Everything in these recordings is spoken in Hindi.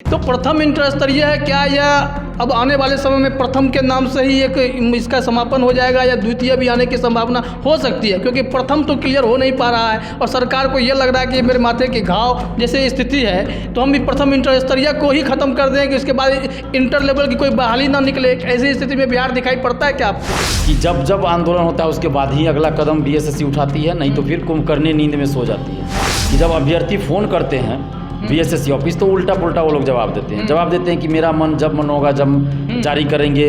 तो प्रथम इंटर स्तरीय है क्या, या अब आने वाले समय में प्रथम के नाम से ही एक इसका समापन हो जाएगा, या द्वितीय भी आने की संभावना हो सकती है? क्योंकि प्रथम तो क्लियर हो नहीं पा रहा है और सरकार को ये लग रहा है कि मेरे माथे के घाव जैसे स्थिति है, तो हम भी प्रथम इंटर स्तरीय को ही खत्म कर दें कि उसके बाद इंटर लेवल की कोई बहाली ना निकले। ऐसी स्थिति में बिहार दिखाई पड़ता है क्या आपको? कि जब जब आंदोलन होता है उसके बाद ही अगला कदम बीएसएससी उठाती है, नहीं तो फिर कुंभकर्णी नींद में सो जाती है। कि जब अभ्यर्थी फ़ोन करते हैं बीएसएससी ऑफिस तो उल्टा पुल्टा वो लोग जवाब देते हैं कि मेरा मन जब मन होगा जब जारी करेंगे,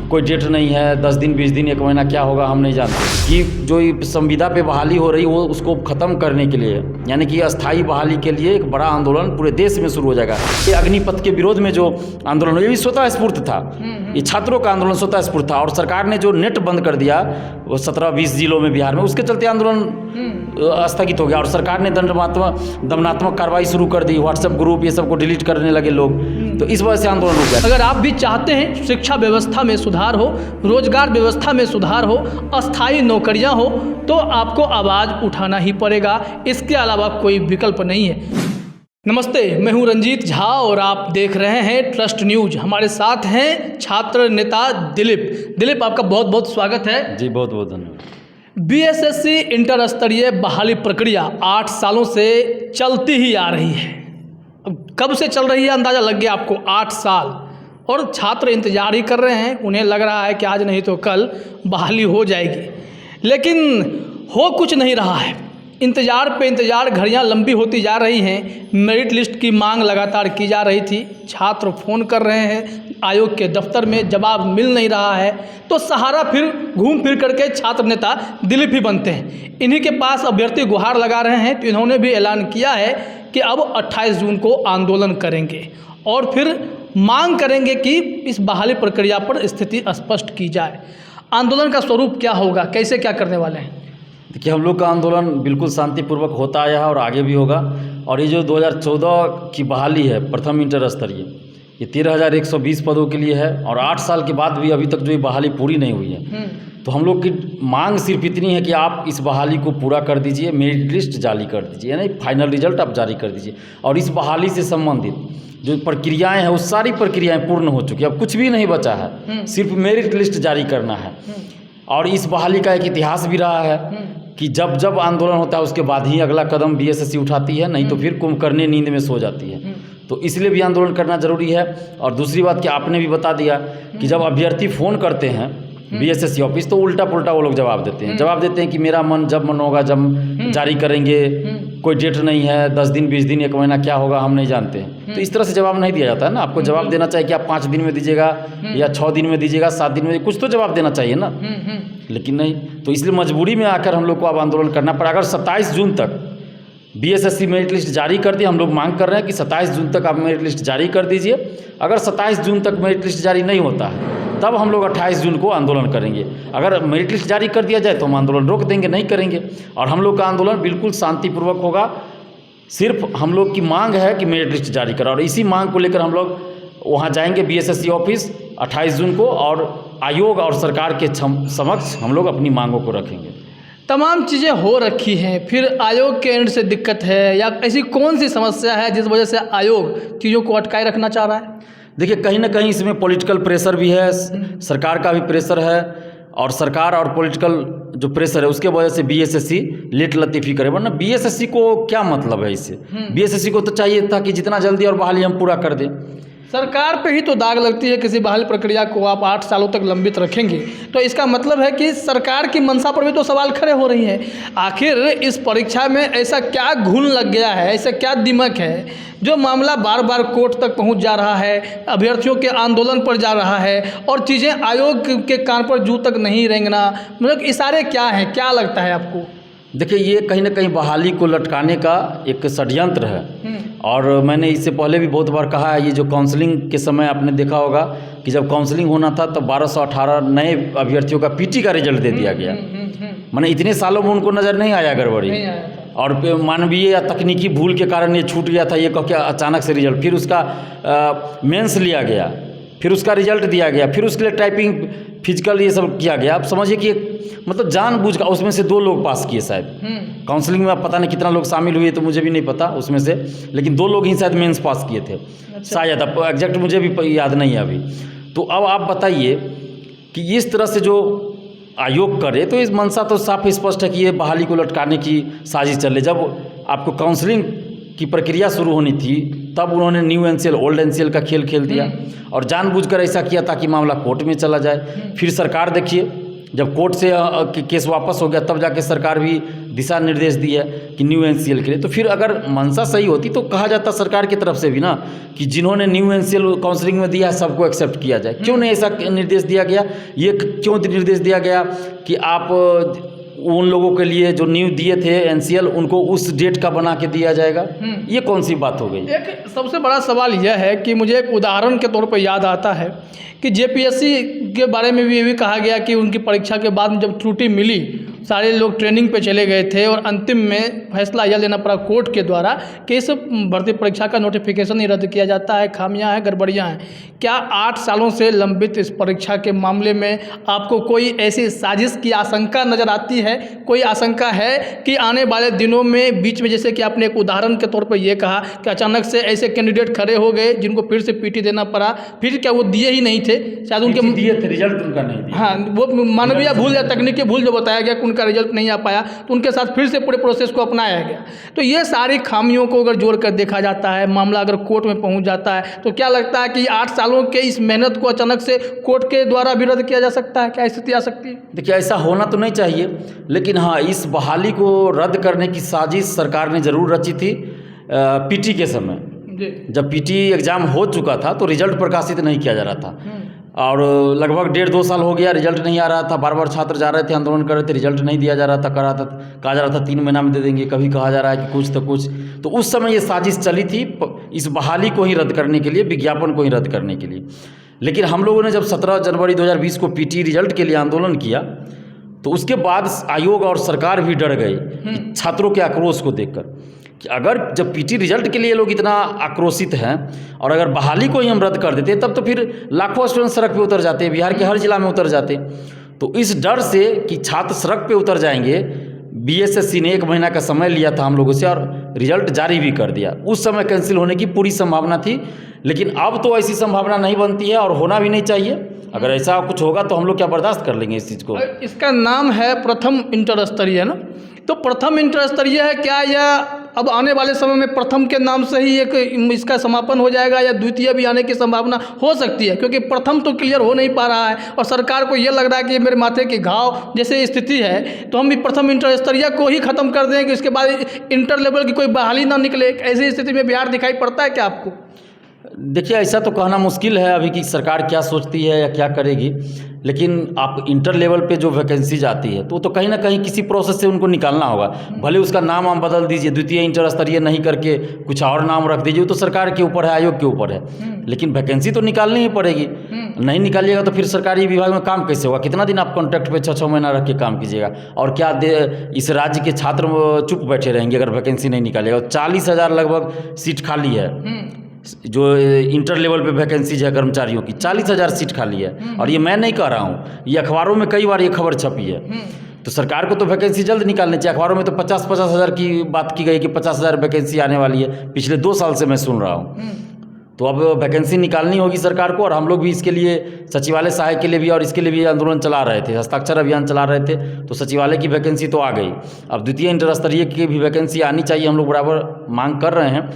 कोई डेट नहीं है, 10 दिन 20 दिन 1 महीना क्या होगा हम नहीं जानते। कि जो संविदा पे बहाली हो रही वो उसको ख़त्म करने के लिए, यानी कि अस्थायी बहाली के लिए एक बड़ा आंदोलन पूरे देश में शुरू हो जाएगा। ये अग्निपथ के विरोध में जो आंदोलन ये भी स्वतः स्फूर्त था, ये छात्रों का आंदोलन स्वतः स्फूर्त था। और सरकार ने जो नेट बंद कर दिया वो 17-20 जिलों में बिहार में, उसके चलते आंदोलन स्थगित हो गया। और सरकार ने दमनात्मक कार्रवाई शुरू कर दी, व्हाट्सएप ग्रुप ये सब को डिलीट करने लगे लोग, तो इस वजह से आंदोलन रुक गया। अगर आप भी चाहते हैं शिक्षा व्यवस्था में सुधार हो, रोजगार व्यवस्था में सुधार हो, अस्थायी नौकरियां हो, तो आपको आवाज़ उठाना ही पड़ेगा, इसके अलावा कोई विकल्प नहीं है। नमस्ते, मैं हूं रंजीत झा और आप देख रहे हैं ट्रस्ट न्यूज। हमारे साथ हैं छात्र नेता दिलीप, आपका बहुत बहुत स्वागत है। जी बहुत बहुत धन्यवाद। बीएसएससी इंटर स्तरीय बहाली प्रक्रिया 8 सालों से चलती ही आ रही है। अब कब से चल रही है अंदाज़ा लग गया आपको? 8 साल। और छात्र इंतजार ही कर रहे हैं, उन्हें लग रहा है कि आज नहीं तो कल बहाली हो जाएगी, लेकिन हो कुछ नहीं रहा है। इंतज़ार पे इंतज़ार, घड़ियां लंबी होती जा रही हैं। मेरिट लिस्ट की मांग लगातार की जा रही थी, छात्र फ़ोन कर रहे हैं आयोग के दफ्तर में, जवाब मिल नहीं रहा है, तो सहारा फिर घूम फिर करके छात्र नेता दिलीप ही बनते हैं। इन्हीं के पास अभ्यर्थी गुहार लगा रहे हैं, तो इन्होंने भी ऐलान किया है कि अब 28 जून को आंदोलन करेंगे और फिर मांग करेंगे कि इस बहाली प्रक्रिया पर स्थिति स्पष्ट की जाए। आंदोलन का स्वरूप क्या होगा, कैसे क्या करने वाले हैं? देखिए, हम लोग का आंदोलन बिल्कुल शांतिपूर्वक होता आया है और आगे भी होगा। और ये जो 2014 की बहाली है प्रथम इंटर स्तरीय, ये 13,120 पदों के लिए है और 8 साल के बाद भी अभी तक जो ये बहाली पूरी नहीं हुई है। तो हम लोग की मांग सिर्फ इतनी है कि आप इस बहाली को पूरा कर दीजिए, मेरिट लिस्ट जारी कर दीजिए, यानी फाइनल रिजल्ट आप जारी कर दीजिए। और इस बहाली से संबंधित जो प्रक्रियाएं हैं वो सारी प्रक्रियाएं पूर्ण हो चुकी है, अब कुछ भी नहीं बचा है, सिर्फ मेरिट लिस्ट जारी करना है। और इस बहाली का एक इतिहास भी रहा है कि जब जब आंदोलन होता है उसके बाद ही अगला कदम बीएसएससी उठाती है, नहीं तो फिर कुंभकर्णी नींद में सो जाती है। तो इसलिए भी आंदोलन करना जरूरी है। और दूसरी बात कि आपने भी बता दिया कि जब अभ्यर्थी फ़ोन करते हैं बीएसएससी ऑफिस तो उल्टा पुल्टा वो लोग जवाब देते हैं कि मेरा मन जब मन होगा जब जारी करेंगे, कोई डेट नहीं है, 10 दिन 20 दिन 1 महीना क्या होगा हम नहीं जानते। तो इस तरह से जवाब नहीं दिया जाता है ना। आपको जवाब देना चाहिए कि आप 5 दिन में दीजिएगा या 6 दिन में दीजिएगा, 7 दिन में, कुछ तो जवाब देना चाहिए ना। लेकिन नहीं, तो इसलिए मजबूरी में आकर हम लोग को अब आंदोलन करना पड़ा। अगर 27 जून तक बीएसएससी मेरिट लिस्ट जारी कर दी, हम लोग मांग कर रहे हैं कि 27 जून तक आप मेरिट लिस्ट जारी कर दीजिए। अगर 27 जून तक मेरिट लिस्ट जारी नहीं होता है तब हम लोग 28 जून को आंदोलन करेंगे। अगर मेरिट लिस्ट जारी कर दिया जाए तो हम आंदोलन रोक देंगे, नहीं करेंगे। और हम लोग का आंदोलन बिल्कुल शांतिपूर्वक होगा। सिर्फ हम लोग की मांग है कि मेरिट लिस्ट जारी करें और इसी मांग को लेकर हम लोग वहाँ जाएंगे बीएसएससी ऑफिस 28 जून को और आयोग और सरकार के समक्ष हम लोग अपनी मांगों को रखेंगे। तमाम चीज़ें हो रखी हैं, फिर आयोग के एंड से दिक्कत है या ऐसी कौन सी समस्या है जिस वजह से आयोग चीज़ों को अटकाए रखना चाह रहा है? देखिए, कहीं ना कहीं इसमें पॉलिटिकल प्रेशर भी है, सरकार का भी प्रेशर है। और सरकार और पॉलिटिकल जो प्रेशर है उसके वजह से बीएसएससी लेट लतीफ़ी करे, वरना बीएसएससी को क्या मतलब है इससे? बीएसएससी को तो चाहिए था कि जितना जल्दी और बहाली हम पूरा कर दें। सरकार पे ही तो दाग लगती है, किसी बहाली प्रक्रिया को आप 8 सालों तक लंबित रखेंगे तो इसका मतलब है कि सरकार की मंशा पर भी तो सवाल खड़े हो रही हैं। आखिर इस परीक्षा में ऐसा क्या घुन लग गया है, ऐसा क्या दिमक है जो मामला बार बार कोर्ट तक पहुंच जा रहा है, अभ्यर्थियों के आंदोलन पर जा रहा है और चीज़ें आयोग के कान पर जू तक नहीं रेंगना? मतलब इशारे क्या हैं, क्या लगता है आपको? देखिए, ये कहीं ना कहीं बहाली को लटकाने का एक षड्यंत्र है। और मैंने इससे पहले भी बहुत बार कहा है, ये जो काउंसलिंग के समय आपने देखा होगा कि जब काउंसलिंग होना था तब 1218 नए अभ्यर्थियों का पीटी का रिजल्ट दे दिया गया। माने इतने सालों में उनको नज़र नहीं आया गड़बड़ी, और मानवीय या तकनीकी भूल के कारण ये छूट गया था, ये कह के अचानक से रिजल्ट, फिर उसका मेंस लिया गया, फिर उसका रिजल्ट दिया गया, फिर उसके लिए टाइपिंग फिजिकल ये सब किया गया। आप समझिए कि मतलब जानबूझ का, उसमें से 2 लोग पास किए शायद। काउंसलिंग में पता नहीं कितना लोग शामिल हुए तो मुझे भी नहीं पता उसमें से, लेकिन 2 लोग ही शायद मेंस पास किए थे शायद, अब एग्जैक्ट मुझे भी याद नहीं है अभी। तो अब आप बताइए कि इस तरह से जो आयोग करे तो इस मंशा तो साफ स्पष्ट है कि ये बहाली को लटकाने की साजिश चल रही। जब आपको काउंसलिंग की प्रक्रिया शुरू होनी थी तब उन्होंने न्यू एनसीएल ओल्ड एनसीएल का खेल खेल दिया और जानबूझकर ऐसा किया ताकि मामला कोर्ट में चला जाए। फिर सरकार देखिए जब कोर्ट से केस वापस हो गया तब जाके सरकार भी दिशा निर्देश दिया कि न्यू एनसीएल के लिए। तो फिर अगर मंशा सही होती तो कहा जाता सरकार की तरफ से भी ना कि जिन्होंने न्यू एनसीएल काउंसलिंग में दिया है सबको एक्सेप्ट किया जाए। क्यों नहीं ऐसा निर्देश दिया गया? ये क्यों निर्देश दिया गया कि आप उन लोगों के लिए जो न्यू दिए थे एनसीएल उनको उस डेट का बना के दिया जाएगा? ये कौन सी बात हो गई? एक सबसे बड़ा सवाल यह है कि मुझे एक उदाहरण के तौर पर याद आता है कि जेपीएससी के बारे में भी ये भी कहा गया कि उनकी परीक्षा के बाद जब त्रुटि मिली सारे लोग ट्रेनिंग पे चले गए थे और अंतिम में फैसला यह लेना पड़ा कोर्ट के द्वारा कि इस भर्ती परीक्षा का नोटिफिकेशन ही रद्द किया जाता है, खामियां हैं, गड़बड़ियां हैं। क्या 8 सालों से लंबित इस परीक्षा के मामले में आपको कोई ऐसी साजिश की आशंका नज़र आती है? कोई आशंका है कि आने वाले दिनों में बीच में, जैसे कि आपने एक उदाहरण के तौर पर यह कहा कि अचानक से ऐसे कैंडिडेट खड़े हो गए जिनको फिर से पीटी देना पड़ा, फिर क्या वो दिए ही नहीं थे? शायद उनके दिए थे, रिजल्ट उनका नहीं दिया। हाँ, वो मानवीय भूल या तकनीकी भूल जो बताया गया कि उनका रिजल्ट नहीं आ पाया तो उनके साथ फिर से पूरे प्रोसेस को अपनाया गया। तो ये सारी खामियों को अगर जोड़ कर देखा जाता है, मामला अगर कोर्ट में पहुंच जाता है तो क्या लगता है कि 8 सालों के इस मेहनत को अचानक से कोर्ट के द्वारा भी रद्द किया जा सकता है? क्या स्थिति आ सकती है? देखिए ऐसा होना तो नहीं चाहिए, लेकिन हाँ इस बहाली को रद्द करने की साजिश सरकार ने ज़रूर रची थी। पीटी के समय जब पीटी एग्ज़ाम हो चुका था तो रिजल्ट प्रकाशित नहीं किया जा रहा था और लगभग 1.5-2 साल हो गया रिजल्ट नहीं आ रहा था। बार बार छात्र जा रहे थे, आंदोलन कर रहे थे, रिजल्ट नहीं दिया जा रहा था। कहा जा रहा था 3 महीना में दे देंगे, कभी कहा जा रहा है कि कुछ तो कुछ। तो उस समय ये साजिश चली थी इस बहाली को ही रद्द करने के लिए, विज्ञापन को ही रद्द करने के लिए। लेकिन हम लोगों ने जब 17 जनवरी 2020 को पीटी रिजल्ट के लिए आंदोलन किया तो उसके बाद आयोग और सरकार भी डर गई छात्रों के आक्रोश को देखकर कि अगर जब पीटी रिजल्ट के लिए लोग इतना आक्रोशित हैं और अगर बहाली को ही हम रद्द कर देते तब तो फिर लाखों स्टूडेंट सड़क पे उतर जाते, बिहार के हर जिला में उतर जाते। तो इस डर से कि छात्र सड़क पे उतर जाएंगे, बीएसएससी ने 1 महीना का समय लिया था हम लोगों से और रिजल्ट जारी भी कर दिया। उस समय कैंसिल होने की पूरी संभावना थी, लेकिन अब तो ऐसी संभावना नहीं बनती है और होना भी नहीं चाहिए। अगर ऐसा कुछ होगा तो हम लोग क्या बर्दाश्त कर लेंगे इस चीज़ को? इसका नाम है प्रथम इंटर स्तरीय ना, तो प्रथम इंटर स्तरीय है, क्या यह अब आने वाले समय में प्रथम के नाम से ही एक इसका समापन हो जाएगा या द्वितीय भी आने की संभावना हो सकती है? क्योंकि प्रथम तो क्लियर हो नहीं पा रहा है और सरकार को ये लग रहा है कि मेरे माथे के घाव जैसे स्थिति है तो हम भी प्रथम इंटर स्तरीय को ही खत्म कर दें कि उसके बाद इंटर लेवल की कोई बहाली ना निकले। ऐसी स्थिति में बिहार दिखाई पड़ता है क्या आपको? देखिए ऐसा तो कहना मुश्किल है अभी कि सरकार क्या सोचती है या क्या करेगी, लेकिन आप इंटर लेवल पे जो वैकेंसीज आती है तो कहीं ना कहीं किसी प्रोसेस से उनको निकालना होगा। भले उसका नाम आप बदल दीजिए, द्वितीय इंटर स्तरीय नहीं करके कुछ और नाम रख दीजिए, तो सरकार के ऊपर है, आयोग के ऊपर है, लेकिन वैकेंसी तो निकालनी ही पड़ेगी। नहीं निकालिएगा तो फिर सरकारी विभाग में काम कैसे होगा? कितना दिन आप कॉन्ट्रैक्ट पे 6-6 महीना रख के काम कीजिएगा? और क्या इस राज्य के छात्र चुप बैठे रहेंगे अगर वैकेंसी नहीं निकालेगा? 40,000 लगभग सीट खाली है जो इंटर लेवल पे वैकेंसीज है कर्मचारियों की, 40,000 सीट खाली है। और ये मैं नहीं कह रहा हूँ, ये अखबारों में कई बार ये खबर छपी है। तो सरकार को तो वैकेंसी जल्द निकालनी चाहिए। अखबारों में तो 50,000 की बात की गई कि 50,000 वैकेंसी आने वाली है, पिछले 2 साल से मैं सुन रहा हूँ। तो अब वैकेंसी निकालनी होगी सरकार को, और हम लोग भी इसके लिए सचिवालय सहायक के लिए भी और इसके लिए भी आंदोलन चला रहे थे, हस्ताक्षर अभियान चला रहे थे। तो सचिवालय की वैकेंसी तो आ गई, अब द्वितीय इंटर स्तरीय की भी वैकेंसी आनी चाहिए, हम लोग बराबर मांग कर रहे हैं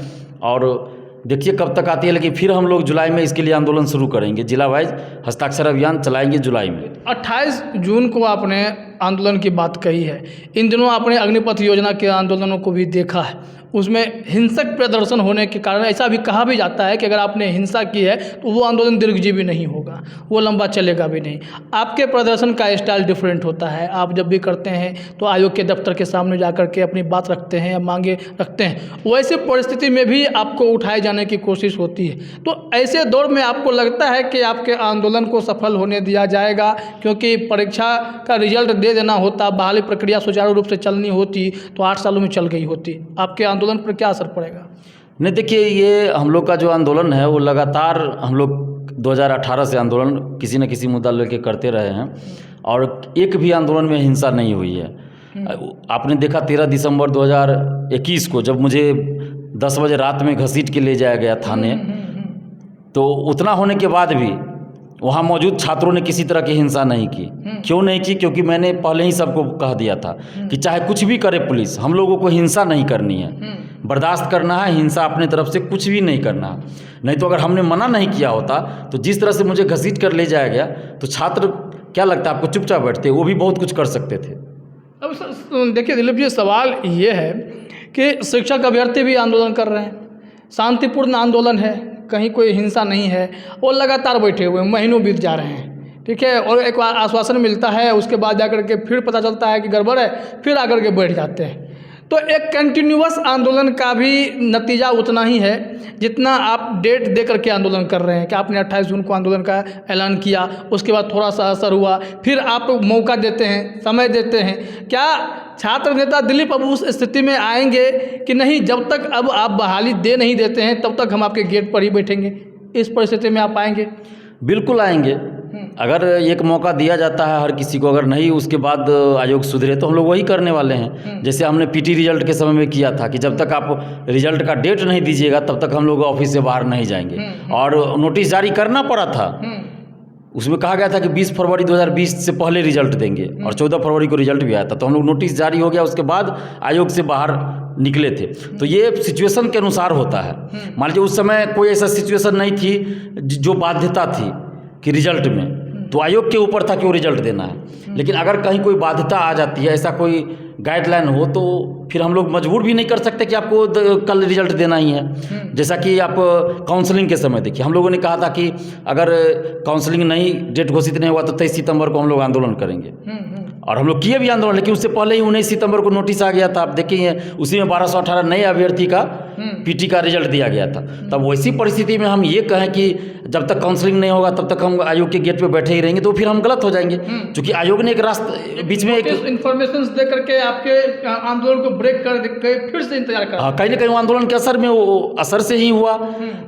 और देखिए कब तक आती है। लेकिन फिर हम लोग जुलाई में इसके लिए आंदोलन शुरू करेंगे, जिला वाइज हस्ताक्षर अभियान चलाएंगे जुलाई में। 28 जून को आपने आंदोलन की बात कही है, इन दिनों आपने अग्निपथ योजना के आंदोलनों को भी देखा है, उसमें हिंसक प्रदर्शन होने के कारण ऐसा भी कहा भी जाता है कि अगर आपने हिंसा की है तो वो आंदोलन दीर्घजीवी नहीं होगा, वो लंबा चलेगा भी नहीं। आपके प्रदर्शन का स्टाइल डिफरेंट होता है, आप जब भी करते हैं तो आयोग के दफ्तर के सामने जाकर के अपनी बात रखते हैं या मांगे रखते हैं, वैसे परिस्थिति में भी आपको उठाए जाने की कोशिश होती है। तो ऐसे दौर में आपको लगता है कि आपके आंदोलन को सफल होने दिया जाएगा? क्योंकि परीक्षा का रिजल्ट दे देना होता, बहाली प्रक्रिया सुचारू रूप से चलनी होती तो 8 सालों में चल गई होती, आपके आंदोलन पर क्या असर पड़ेगा? नहीं देखिए, ये हम लोग का जो आंदोलन है वो लगातार हम लोग 2018 से आंदोलन किसी न किसी मुद्दा लेके करते रहे हैं और एक भी आंदोलन में हिंसा नहीं हुई है। आपने देखा 13 दिसंबर 2021 को जब मुझे 10 बजे रात में घसीट के ले जाया गया थाने, तो उतना होने के बाद भी वहाँ मौजूद छात्रों ने किसी तरह की हिंसा नहीं की। क्यों नहीं की? क्योंकि मैंने पहले ही सबको कह दिया था कि चाहे कुछ भी करे पुलिस, हम लोगों को हिंसा नहीं करनी है, बर्दाश्त करना है, हिंसा अपने तरफ से कुछ भी नहीं करना है। नहीं तो अगर हमने मना नहीं किया होता तो जिस तरह से मुझे घसीट कर ले जाया गया तो छात्र, क्या लगता है आपको, चुपचाप बैठते, वो भी बहुत कुछ कर सकते थे। अब देखिए दिलीप जी, सवाल ये है कि शिक्षक अभ्यर्थी भी आंदोलन कर रहे हैं, शांतिपूर्ण आंदोलन है, कहीं कोई हिंसा नहीं है, और लगातार बैठे हुए महीनों बीत जा रहे हैं, ठीक है, और एक बार आश्वासन मिलता है, उसके बाद जाकर के फिर पता चलता है कि गड़बड़ है, फिर आकर के बैठ जाते हैं। तो एक कंटिन्यूअस आंदोलन का भी नतीजा उतना ही है जितना आप डेट दे करके आंदोलन कर रहे हैं कि आपने 28 जून को आंदोलन का ऐलान किया, उसके बाद थोड़ा सा असर हुआ, फिर आप मौका देते हैं, समय देते हैं। क्या छात्र नेता दिलीप अब उस स्थिति में आएंगे कि नहीं, जब तक अब आप बहाली दे नहीं देते हैं तब तक हम आपके गेट पर ही बैठेंगे? इस परिस्थिति में आप आएंगे? बिल्कुल आएंगे। अगर एक मौका दिया जाता है हर किसी को, अगर नहीं उसके बाद आयोग सुधरे तो हम लोग वही करने वाले हैं। जैसे हमने पीटी रिजल्ट के समय में किया था कि जब तक आप रिजल्ट का डेट नहीं दीजिएगा तब तक हम लोग ऑफिस से बाहर नहीं जाएंगे, और नोटिस जारी करना पड़ा था। उसमें कहा गया था कि 20 फरवरी 2020 से पहले रिजल्ट देंगे, और 14 फरवरी को रिजल्ट भी आया था, तो हम लोग नोटिस जारी हो गया, उसके बाद आयोग से बाहर निकले थे। तो ये सिचुएशन के अनुसार होता है। मान लीजिए उस समय कोई ऐसा सिचुएशन नहीं थी जो बाध्यता थी कि रिजल्ट में, तो आयोग के ऊपर था कि वो रिजल्ट देना है। लेकिन अगर कहीं कोई बाध्यता आ जाती है, ऐसा कोई गाइडलाइन हो, तो फिर हम लोग मजबूर भी नहीं कर सकते कि आपको कल रिजल्ट देना ही है। जैसा कि आप काउंसलिंग के समय देखिए, हम लोगों ने कहा था कि अगर काउंसलिंग नहीं, डेट घोषित नहीं हुआ तो 23 सितंबर को हम लोग आंदोलन करेंगे, और हम लोग किए भी आंदोलन। लेकिन उससे पहले ही 19 सितंबर को नोटिस आ गया था, आप देखिए उसी में 1218 नए अभ्यर्थी का पीटी का रिजल्ट दिया गया था। तब वैसी परिस्थिति में हम ये कहें कि जब तक काउंसलिंग नहीं होगा तब तक हम आयोग के गेट पे बैठे ही रहेंगे, तो फिर हम गलत हो जाएंगे। क्योंकि आयोग ने एक रास्ता बीच में एक इन्फॉर्मेशन दे करके आपके आंदोलन को ब्रेक कर के फिर से इंतजार कर, हाँ, कहीं ना कहीं आंदोलन के असर में, वो असर से ही हुआ।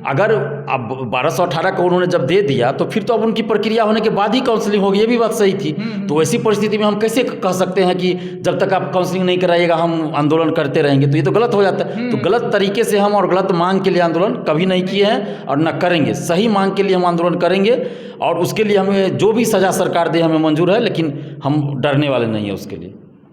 अगर अब 1218 को उन्होंने जब दे दिया तो फिर तो अब उनकी प्रक्रिया होने के बाद ही काउंसलिंग होगी, ये भी बात सही थी। तो ऐसी परिस्थिति में हम कैसे कह सकते हैं कि जब तक आप काउंसलिंग नहीं कराइएगा हम आंदोलन करते रहेंगे? तो ये तो गलत हो जाता है। तो गलत तरीके से हम और गलत मांग के लिए आंदोलन कभी नहीं किए हैं और न करेंगे। सही मांग के लिए हम आंदोलन करेंगे, और उसके लिए हमें जो भी सजा सरकार दे हमें मंजूर है, लेकिन हम डरने वाले नहीं है उसके लिए।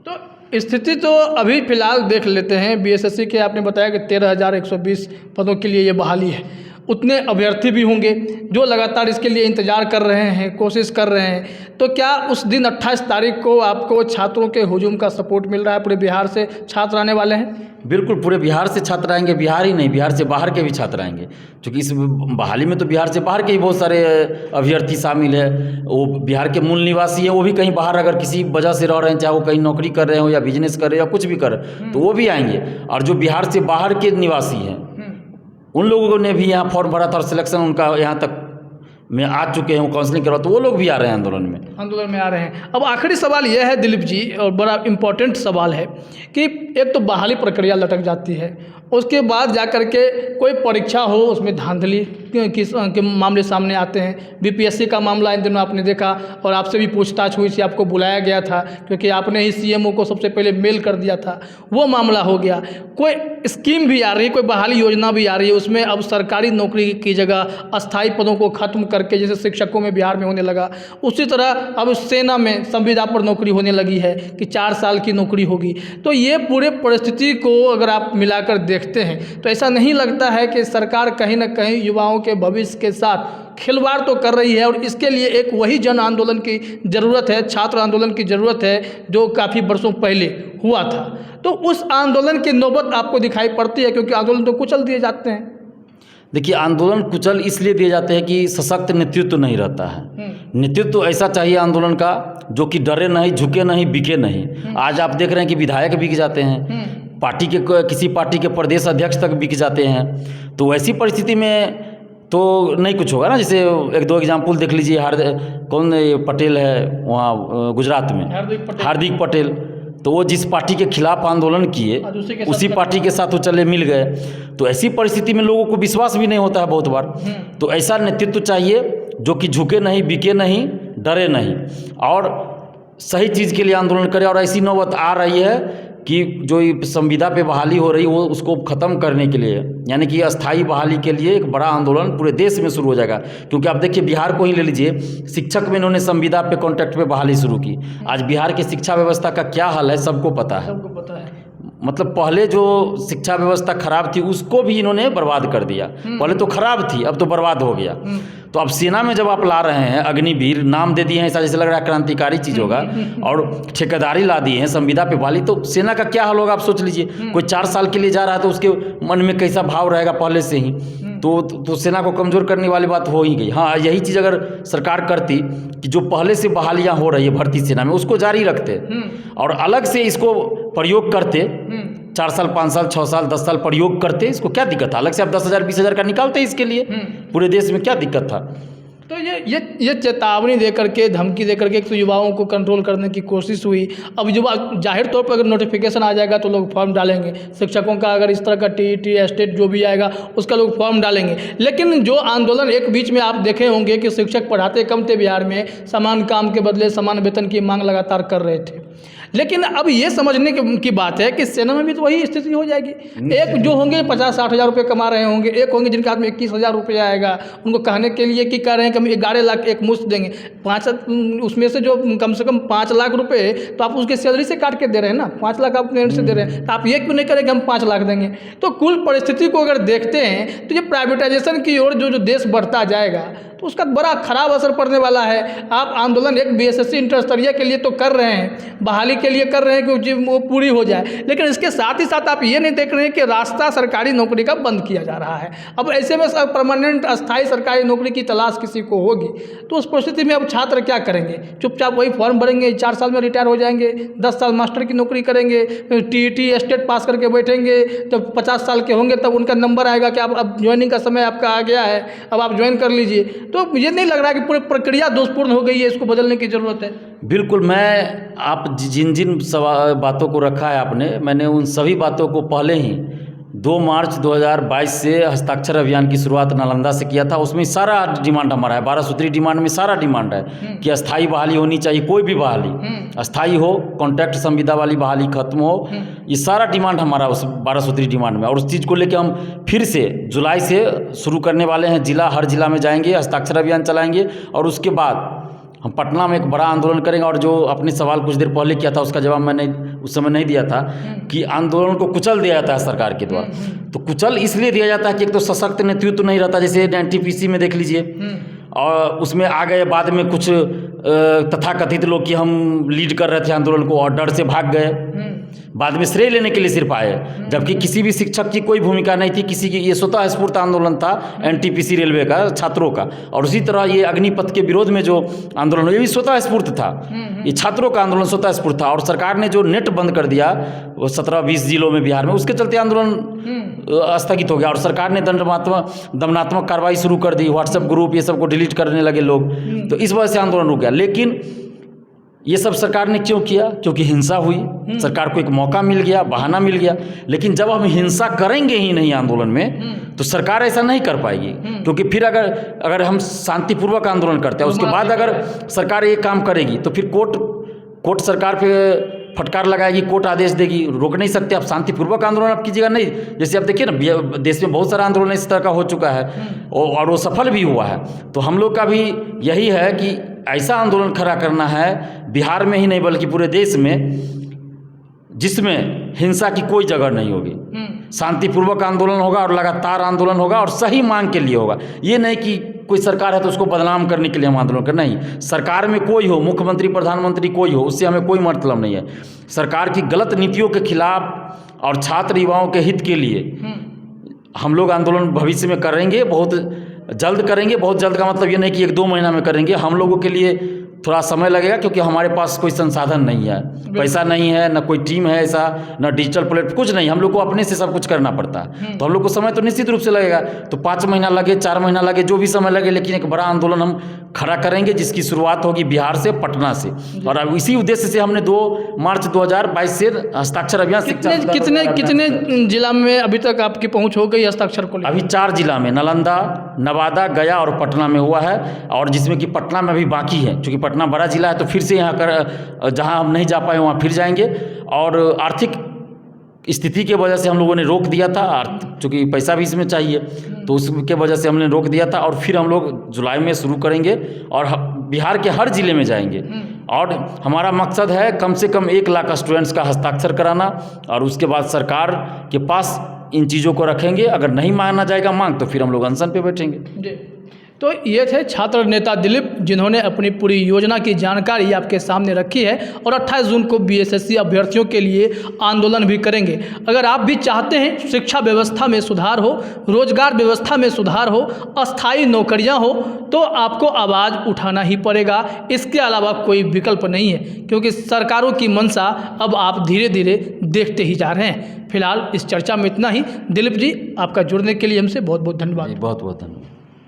तो स्थिति तो अभी फिलहाल देख लेते हैं। बीएसएससी के आपने बताया कि 13,120 पदों के लिए ये बहाली है, उतने अभ्यर्थी भी होंगे जो लगातार इसके लिए इंतज़ार कर रहे हैं, कोशिश कर रहे हैं। तो क्या उस दिन 28 तारीख को आपको छात्रों के हुजूम का सपोर्ट मिल रहा है? पूरे बिहार से छात्र आने वाले हैं? बिल्कुल, पूरे बिहार से छात्र आएंगे। बिहार ही नहीं, बिहार से बाहर के भी छात्र आएंगे, क्योंकि इस बहाली में तो बिहार से बाहर के ही बहुत सारे अभ्यर्थी शामिल है। वो बिहार के मूल निवासी है, वो भी कहीं बाहर अगर किसी वजह से रह रहे हैं, चाहे वो कहीं नौकरी कर रहे हो या बिजनेस कर रहे हो या कुछ भी कर रहे हैं, तो वो भी आएंगे। और जो बिहार से बाहर के निवासी हैं उन लोगों ने भी यहाँ फॉर्म भरा था और सिलेक्शन उनका यहाँ तक में आ चुके हैं, वो काउंसलिंग करवा, तो वो लोग भी आ रहे हैं आंदोलन में आ रहे हैं। अब आखिरी सवाल यह है दिलीप जी, और बड़ा इम्पोर्टेंट सवाल है कि एक तो बहाली प्रक्रिया लटक जाती है, उसके बाद जाकर के कोई परीक्षा हो उसमें धांधली के मामले सामने आते हैं। बीपीएससी का मामला इन दिनों आपने देखा, और आपसे भी पूछताछ हुई थी, आपको बुलाया गया था क्योंकि आपने ही सीएमओ को सबसे पहले मेल कर दिया था, वो मामला हो गया। कोई स्कीम भी आ रही है, कोई बहाली योजना भी आ रही है, उसमें अब सरकारी नौकरी की जगह अस्थायी पदों को खत्म करके, जैसे शिक्षकों में बिहार में होने लगा, उसी तरह अब सेना में संविदा पर नौकरी होने लगी है कि 4 साल की नौकरी होगी। तो ये पूरे परिस्थिति को अगर आप मिलाकर देखते हैं तो ऐसा नहीं लगता है कि सरकार कहीं ना कहीं युवाओं के भविष्य के साथ खिलवाड़ तो कर रही है, और इसके लिए एक वही जन आंदोलन की ज़रूरत है, छात्र आंदोलन की ज़रूरत है जो काफ़ी वर्षों पहले हुआ था? तो उस आंदोलन की नौबत आपको दिखाई पड़ती है, क्योंकि आंदोलन तो कुचल दिए जाते हैं। देखिए, आंदोलन कुचल इसलिए दिए जाते हैं कि सशक्त नेतृत्व नहीं रहता है। नेतृत्व ऐसा चाहिए आंदोलन का जो कि डरे नहीं, झुके नहीं, बिके नहीं। आज आप देख रहे हैं कि विधायक बिक जाते हैं, पार्टी के किसी पार्टी के प्रदेश अध्यक्ष तक बिक जाते हैं। तो ऐसी परिस्थिति में तो नहीं कुछ होगा ना। जैसे 1-2 एग्जाम्पल देख लीजिए, कौन पटेल है वहाँ गुजरात में, हार्दिक पटेल, तो वो जिस पार्टी के खिलाफ आंदोलन किए उसी पार्टी के साथ वो चले मिल गए। तो ऐसी परिस्थिति में लोगों को विश्वास भी नहीं होता है बहुत बार। तो ऐसा नेतृत्व चाहिए जो कि झुके नहीं, बिके नहीं, डरे नहीं। और सही चीज़ के लिए आंदोलन करें। और ऐसी नौबत आ रही है कि जो ये संविदा पे बहाली हो रही है वो उसको ख़त्म करने के लिए, यानी कि अस्थाई बहाली के लिए एक बड़ा आंदोलन पूरे देश में शुरू हो जाएगा। क्योंकि आप देखिए बिहार को ही ले लीजिए, शिक्षक में इन्होंने संविदा पे कॉन्ट्रैक्ट पे बहाली शुरू की। आज बिहार की शिक्षा व्यवस्था का क्या हाल है सबको पता है। सबको पता है। मतलब पहले जो शिक्षा व्यवस्था खराब थी उसको भी इन्होंने बर्बाद कर दिया। पहले तो खराब थी, अब तो बर्बाद हो गया। तो अब सेना में जब आप ला रहे हैं अग्निवीर, नाम दे दिए हैं, ऐसा जैसे लग रहा है क्रांतिकारी चीज़ होगा, और ठेकेदारी ला दिए हैं संविदा पे बहाली, तो सेना का क्या हाल होगा आप सोच लीजिए। कोई 4 साल के लिए जा रहा है तो उसके मन में कैसा भाव रहेगा पहले से ही। तो सेना को कमज़ोर करने वाली बात हो ही गई। हाँ, यही चीज़ अगर सरकार करती कि जो पहले से बहालियाँ हो रही है भर्ती सेना में उसको जारी रखते और अलग से इसको प्रयोग करते, 4 साल 5 साल 6 साल 10 साल प्रयोग करते, इसको क्या दिक्कत था। अलग से आप 10,000 20,000 का निकालते इसके लिए, पूरे देश में क्या दिक्कत था। तो ये चेतावनी दे करके, धमकी दे करके एक तो युवाओं को कंट्रोल करने की कोशिश हुई। अब युवा जाहिर तौर पर अगर नोटिफिकेशन आ जाएगा तो लोग फॉर्म डालेंगे। शिक्षकों का अगर इस तरह का टीईटी एस्टेट जो भी आएगा उसका लोग फॉर्म डालेंगे। लेकिन जो आंदोलन एक बीच में आप देखे होंगे कि शिक्षक पढ़ाते कम थे बिहार में, समान काम के बदले समान वेतन की मांग लगातार कर रहे थे। लेकिन अब ये समझने की बात है कि सेना में भी तो वही स्थिति हो जाएगी। एक जो होंगे 50-60 हज़ार रुपये कमा रहे होंगे, एक होंगे जिनके हाथ में 21,000 रुपया आएगा, उनको कहने के लिए कि कह रहे हैं कि हम 11 लाख एक मुश्त देंगे। 5 उसमें से जो कम से कम 5 लाख रुपए तो आप उसके सैलरी से काट के दे रहे हैं ना, 5 लाख आप पेरेंट से दे रहे हैं, तो आप ये क्यों नहीं करें कि हम 5 लाख देंगे। तो कुल परिस्थिति को अगर देखते हैं तो ये प्राइवेटाइजेशन की ओर जो देश बढ़ता जाएगा तो उसका बड़ा खराब असर पड़ने वाला है। आप आंदोलन एक बीएसएससी इंटर स्तरीय के लिए तो कर रहे हैं, बहाली के लिए कर रहे हैं कि वो पूरी हो जाए, लेकिन इसके साथ ही साथ आप ये नहीं देख रहे हैं कि रास्ता सरकारी नौकरी का बंद किया जा रहा है। अब ऐसे में परमानेंट अस्थायी सरकारी नौकरी की तलाश किसी को होगी तो उस परिस्थिति में अब छात्र क्या करेंगे। चुपचाप वही फॉर्म भरेंगे, 4 साल में रिटायर हो जाएंगे, 10 साल मास्टर की नौकरी करेंगे, टीईटी एस्टेट पास करके बैठेंगे, जब 50 साल के होंगे तब उनका नंबर आएगा कि अब ज्वाइनिंग का समय आपका आ गया है, अब आप ज्वाइन कर लीजिए। तो ये नहीं लग रहा कि पूरी प्रक्रिया दोषपूर्ण हो गई है, इसको बदलने की ज़रूरत है। बिल्कुल, मैं आप जिन जिन बातों को रखा है आपने, मैंने उन सभी बातों को पहले ही 2 मार्च 2022 से हस्ताक्षर अभियान की शुरुआत नालंदा से किया था। उसमें सारा डिमांड हमारा है, 12 सूत्री डिमांड में सारा डिमांड है कि अस्थाई बहाली होनी चाहिए, कोई भी बहाली अस्थाई हो, कॉन्ट्रैक्ट संविदा वाली बहाली खत्म हो, ये सारा डिमांड हमारा उस 12 सूत्री डिमांड में। और उस चीज़ को लेकर हम फिर से जुलाई से शुरू करने वाले हैं। हर जिला में जाएंगे, हस्ताक्षर अभियान चलाएंगे और उसके बाद हम पटना में एक बड़ा आंदोलन करेंगे। और जो अपने सवाल कुछ देर पहले किया था उसका जवाब मैंने उस समय नहीं दिया था कि आंदोलन को कुचल दिया जाता है सरकार के द्वारा। तो कुचल इसलिए दिया जाता है कि एक तो सशक्त नेतृत्व नहीं रहता, जैसे एनटीपीसी में देख लीजिए, और उसमें आ गए बाद में कुछ तथाकथित लोग कि हम लीड कर रहे थे आंदोलन को और डर से भाग गए, बाद में श्रेय लेने के लिए सिर्फ आए, जबकि किसी भी शिक्षक की कोई भूमिका नहीं थी किसी की। ये स्वतः स्फूर्त आंदोलन था एनटीपीसी रेलवे का, छात्रों का। और उसी तरह ये अग्निपथ के विरोध में जो आंदोलन हुआ ये भी स्वतः स्फूर्त था, ये छात्रों का आंदोलन स्वतः स्फूर्त था। और सरकार ने जो नेट बंद कर दिया 17-20 जिलों में बिहार में, उसके चलते आंदोलन स्थगित हो गया और सरकार ने दमनात्मक कार्रवाई शुरू कर दी, व्हाट्सएप ग्रुप ये सब को डिलीट करने लगे लोग, तो इस वजह से आंदोलन रुक गया। लेकिन ये सब सरकार ने क्यों किया? क्योंकि हिंसा हुई, सरकार को एक मौका मिल गया, बहाना मिल गया। लेकिन जब हम हिंसा करेंगे ही नहीं आंदोलन में तो सरकार ऐसा नहीं कर पाएगी, क्योंकि फिर अगर हम शांतिपूर्वक आंदोलन करते हैं उसके बाद अगर सरकार ये काम करेगी तो फिर कोर्ट सरकार पे फटकार लगाएगी, कोर्ट आदेश देगी, रोक नहीं सकते आप। शांतिपूर्वक आंदोलन आप कीजिएगा नहीं, जैसे आप देखिए ना देश में बहुत सारा आंदोलन इस तरह का हो चुका है और वो सफल भी हुआ है। तो हम लोग का भी यही है कि ऐसा आंदोलन खड़ा करना है बिहार में ही नहीं बल्कि पूरे देश में, जिसमें हिंसा की कोई जगह नहीं होगी। शांतिपूर्वक आंदोलन होगा और लगातार आंदोलन होगा और सही मांग के लिए होगा। ये नहीं कि कोई सरकार है तो उसको बदनाम करने के लिए हम आंदोलन कर, नहीं। सरकार में कोई हो, मुख्यमंत्री प्रधानमंत्री कोई हो, उससे हमें कोई मतलब नहीं है। सरकार की गलत नीतियों के खिलाफ और छात्र युवाओं के हित के लिए हम लोग आंदोलन भविष्य में करेंगे, बहुत जल्द करेंगे। बहुत जल्द का मतलब ये नहीं कि 1-2 महीना में करेंगे, हम लोगों के लिए थोड़ा समय लगेगा क्योंकि हमारे पास कोई संसाधन नहीं है, पैसा नहीं है, ना कोई टीम है ऐसा, ना डिजिटल प्लेटफॉर्म, कुछ नहीं। हम लोग को अपने से सब कुछ करना पड़ता है, तो हम लोग को समय तो निश्चित रूप से लगेगा। तो 5 महीना लगे, 4 महीना लगे, जो भी समय लगे, लेकिन एक बड़ा आंदोलन हम खड़ा करेंगे जिसकी शुरुआत होगी बिहार से, पटना से। और अब इसी उद्देश्य से हमने 2 मार्च 2022 से हस्ताक्षर अभियान कितने जिला में अभी तक आपकी पहुँच हो गई हस्ताक्षर को? अभी 4 जिला में, नालंदा, नवादा, गया और पटना में हुआ है, और जिसमें कि पटना में अभी बाकी है, क्योंकि पटना बड़ा ज़िला है तो फिर से यहाँ कर जहाँ हम नहीं जा पाए वहाँ फिर जाएंगे। और आर्थिक स्थिति के वजह से हम लोगों ने रोक दिया था, चूँकि पैसा भी इसमें चाहिए तो उसके वजह से हमने रोक दिया था। और फिर हम लोग जुलाई में शुरू करेंगे और बिहार के हर ज़िले में जाएंगे। और हमारा मकसद है कम से कम 1 लाख स्टूडेंट्स का हस्ताक्षर कराना और उसके बाद सरकार के पास इन चीज़ों को रखेंगे। अगर नहीं माना जाएगा मांग तो फिर हम लोग अनशन पे बैठेंगे। जी, तो ये थे छात्र नेता दिलीप, जिन्होंने अपनी पूरी योजना की जानकारी आपके सामने रखी है और 28 जून को बीएसएससी अभ्यर्थियों के लिए आंदोलन भी करेंगे। अगर आप भी चाहते हैं शिक्षा व्यवस्था में सुधार हो, रोजगार व्यवस्था में सुधार हो, अस्थायी नौकरियां हो, तो आपको आवाज़ उठाना ही पड़ेगा। इसके अलावा कोई विकल्प नहीं है, क्योंकि सरकारों की मंशा अब आप धीरे धीरे देखते ही जा रहे हैं। फिलहाल इस चर्चा में इतना ही। दिलीप जी, आपका जुड़ने के लिए हमसे बहुत बहुत धन्यवाद। बहुत बहुत धन्यवाद।